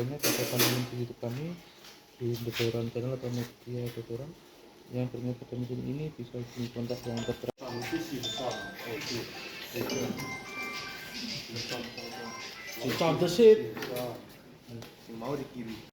banyak ada pandangan di YouTube kami di Daun channel atau media Daun yang ternyata pada mesin ini bisa hubungi kontak yang tertera. Contoh sih mau dikirim.